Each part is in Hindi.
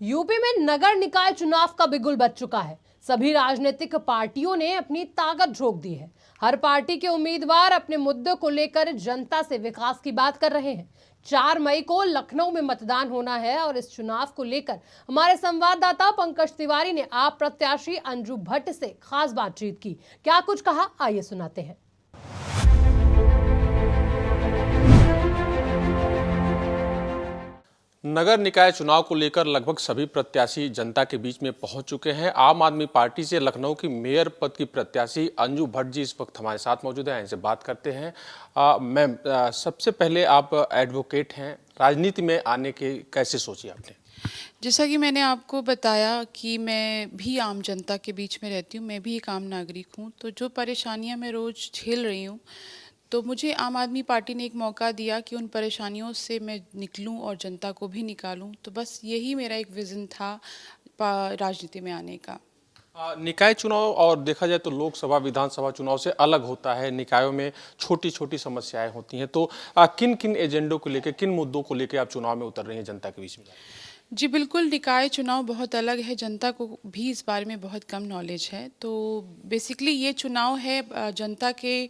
यूपी में नगर निकाय चुनाव का बिगुल बज चुका है। सभी राजनीतिक पार्टियों ने अपनी ताकत झोंक दी है। हर पार्टी के उम्मीदवार अपने मुद्दों को लेकर जनता से विकास की बात कर रहे हैं। 4 मई को लखनऊ में मतदान होना है और इस चुनाव को लेकर हमारे संवाददाता पंकज तिवारी ने आप प्रत्याशी अंजू भट्ट से खास बातचीत की। क्या कुछ कहा, आइए सुनाते हैं। नगर निकाय चुनाव को लेकर लगभग सभी प्रत्याशी जनता के बीच में पहुंच चुके हैं। आम आदमी पार्टी से लखनऊ की मेयर पद की प्रत्याशी अंजू भट्ट जी इस वक्त हमारे साथ मौजूद हैं। इनसे बात करते हैं। मैम, सबसे पहले आप एडवोकेट हैं, राजनीति में आने के कैसे सोची आपने? जैसा कि मैंने आपको बताया कि मैं भी आम जनता के बीच में रहती हूँ, मैं भी एक आम नागरिक हूँ। तो जो परेशानियाँ मैं रोज़ झेल रही हूँ, तो मुझे आम आदमी पार्टी ने एक मौका दिया कि उन परेशानियों से मैं निकलूं और जनता को भी निकालूं। तो बस यही मेरा एक विज़न था राजनीति में आने का। निकाय चुनाव और देखा जाए तो लोकसभा विधानसभा चुनाव से अलग होता है। निकायों में छोटी छोटी समस्याएं होती हैं। तो किन किन एजेंडों को लेकर, किन मुद्दों को लेकर आप चुनाव में उतर रही हैं जनता के बीच में? जी बिल्कुल, निकाय चुनाव बहुत अलग है, जनता को भी इस बारे में बहुत कम नॉलेज है। तो बेसिकली ये चुनाव है जनता के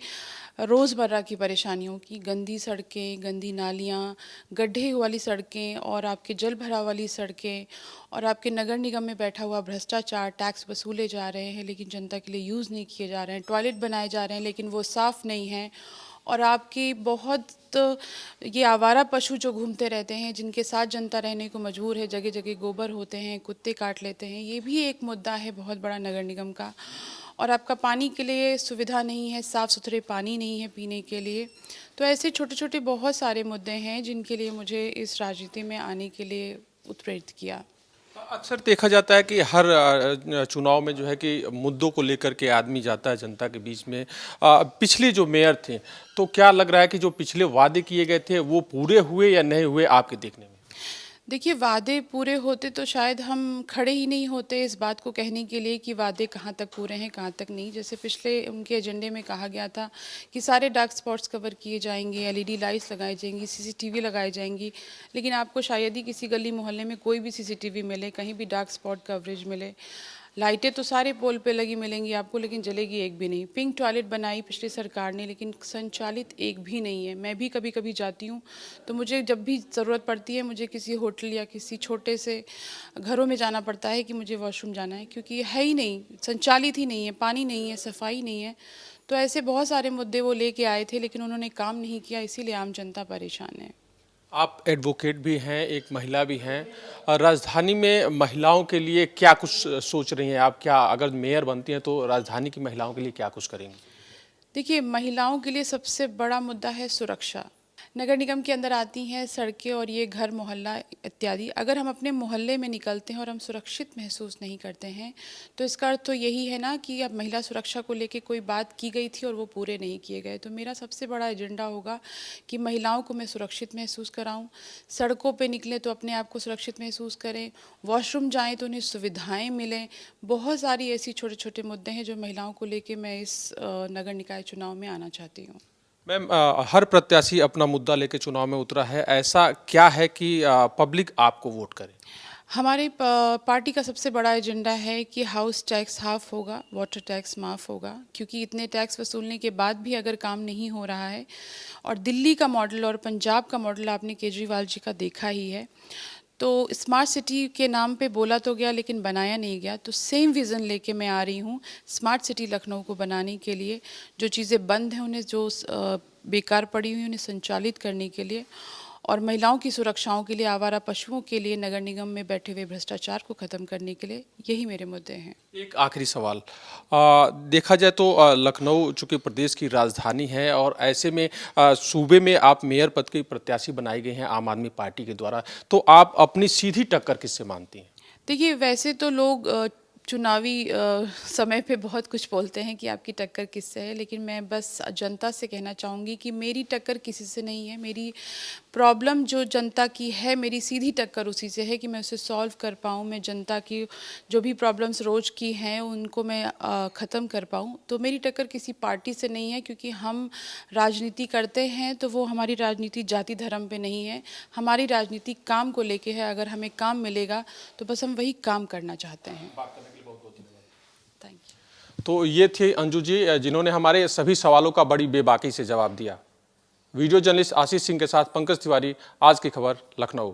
रोज़मर्रा की परेशानियों की। गंदी सड़कें, गंदी नालियाँ, गड्ढे वाली सड़कें और आपके जल भराव वाली सड़कें और आपके नगर निगम में बैठा हुआ भ्रष्टाचार, टैक्स वसूले जा रहे हैं लेकिन जनता के लिए यूज़ नहीं किए जा रहे हैं, टॉयलेट बनाए जा रहे हैं लेकिन वो साफ़ नहीं हैं, और आपकी बहुत ये आवारा पशु जो घूमते रहते हैं, जिनके साथ जनता रहने को मजबूर है, जगह जगह गोबर होते हैं, कुत्ते काट लेते हैं, ये भी एक मुद्दा है बहुत बड़ा नगर निगम का। और आपका पानी के लिए सुविधा नहीं है, साफ़ सुथरे पानी नहीं है पीने के लिए। तो ऐसे छोटे छोटे बहुत सारे मुद्दे हैं जिनके लिए मुझे इस राजनीति में आने के लिए उत्प्रेरित किया। अक्सर देखा जाता है कि हर चुनाव में जो है कि मुद्दों को लेकर के आदमी जाता है जनता के बीच में। पिछले जो मेयर थे, तो क्या लग रहा है कि जो पिछले वादे किए गए थे वो पूरे हुए या नहीं हुए आपके देखने में? देखिए, वादे पूरे होते तो शायद हम खड़े ही नहीं होते इस बात को कहने के लिए कि वादे कहाँ तक पूरे हैं, कहाँ तक नहीं। जैसे पिछले उनके एजेंडे में कहा गया था कि सारे डार्क स्पॉट्स कवर किए जाएंगे, एलईडी लाइट्स लगाई जाएंगी, सीसीटीवी लगाई जाएंगी, लेकिन आपको शायद ही किसी गली मोहल्ले में कोई भी सीसीटीवी मिले, कहीं भी डार्क स्पॉट कवरेज मिले। लाइटें तो सारे पोल पे लगी मिलेंगी आपको, लेकिन जलेगी एक भी नहीं। पिंक टॉयलेट बनाई पिछली सरकार ने, लेकिन संचालित एक भी नहीं है। मैं भी कभी कभी जाती हूँ तो मुझे जब भी ज़रूरत पड़ती है, मुझे किसी होटल या किसी छोटे से घरों में जाना पड़ता है कि मुझे वॉशरूम जाना है, क्योंकि है ही नहीं, संचालित ही नहीं है, पानी नहीं है, सफाई नहीं है। तो ऐसे बहुत सारे मुद्दे वो लेके आए थे, लेकिन उन्होंने काम नहीं किया, इसीलिए आम जनता परेशान है। आप एडवोकेट भी हैं, एक महिला भी हैं, और राजधानी में महिलाओं के लिए क्या कुछ सोच रही हैं आप? क्या अगर मेयर बनती हैं तो राजधानी की महिलाओं के लिए क्या कुछ करेंगी? देखिए, महिलाओं के लिए सबसे बड़ा मुद्दा है सुरक्षा। नगर निगम के अंदर आती हैं सड़कें और ये घर मोहल्ला इत्यादि। अगर हम अपने मोहल्ले में निकलते हैं और हम सुरक्षित महसूस नहीं करते हैं, तो इसका अर्थ तो यही है ना कि अब महिला सुरक्षा को लेके कोई बात की गई थी और वो पूरे नहीं किए गए। तो मेरा सबसे बड़ा एजेंडा होगा कि महिलाओं को मैं सुरक्षित महसूस कराऊं, सड़कों पे निकलें तो अपने आप को सुरक्षित महसूस करें, वॉशरूम जाएं तो उन्हें सुविधाएं मिलें। बहुत सारी ऐसी छोटे छोटे मुद्दे हैं जो महिलाओं को लेके मैं इस नगर निकाय चुनाव में आना चाहती हूँ। मैम, हर प्रत्याशी अपना मुद्दा लेके चुनाव में उतरा है। ऐसा क्या है कि पब्लिक आपको वोट करे? हमारी पार्टी का सबसे बड़ा एजेंडा है कि हाउस टैक्स हाफ होगा, वाटर टैक्स माफ़ होगा, क्योंकि इतने टैक्स वसूलने के बाद भी अगर काम नहीं हो रहा है, और दिल्ली का मॉडल और पंजाब का मॉडल आपने केजरीवाल जी का देखा ही है। तो स्मार्ट सिटी के नाम पे बोला तो गया लेकिन बनाया नहीं गया। तो सेम विज़न लेके मैं आ रही हूँ स्मार्ट सिटी लखनऊ को बनाने के लिए। जो चीज़ें बंद हैं उन्हें, जो बेकार पड़ी हुई उन्हें संचालित करने के लिए, और महिलाओं की सुरक्षाओं के लिए, आवारा पशुओं के लिए, नगर निगम में बैठे हुए भ्रष्टाचार को ख़त्म करने के लिए, यही मेरे मुद्दे हैं। एक आखिरी सवाल, देखा जाए तो लखनऊ चूंकि प्रदेश की राजधानी है और ऐसे में सूबे में आप मेयर पद के प्रत्याशी बनाई गई हैं आम आदमी पार्टी के द्वारा, तो आप अपनी सीधी टक्कर किससे मानती हैं? देखिए, वैसे तो लोग चुनावी समय पे बहुत कुछ बोलते हैं कि आपकी टक्कर किससे है, लेकिन मैं बस जनता से कहना चाहूँगी कि मेरी टक्कर किसी से नहीं है। मेरी प्रॉब्लम जो जनता की है, मेरी सीधी टक्कर उसी से है कि मैं उसे सॉल्व कर पाऊँ, मैं जनता की जो भी प्रॉब्लम्स रोज़ की हैं उनको मैं ख़त्म कर पाऊँ। तो मेरी टक्कर किसी पार्टी से नहीं है, क्योंकि हम राजनीति करते हैं तो वो हमारी राजनीति जाति धर्म पे नहीं है, हमारी राजनीति काम को लेके है। अगर हमें काम मिलेगा तो बस हम वही काम करना चाहते हैं। Thank you. तो ये थे अंजू जी, जिन्होंने हमारे सभी सवालों का बड़ी बेबाकी से जवाब दिया। वीडियो जर्नलिस्ट आशीष सिंह के साथ पंकज तिवारी, आज की खबर, लखनऊ।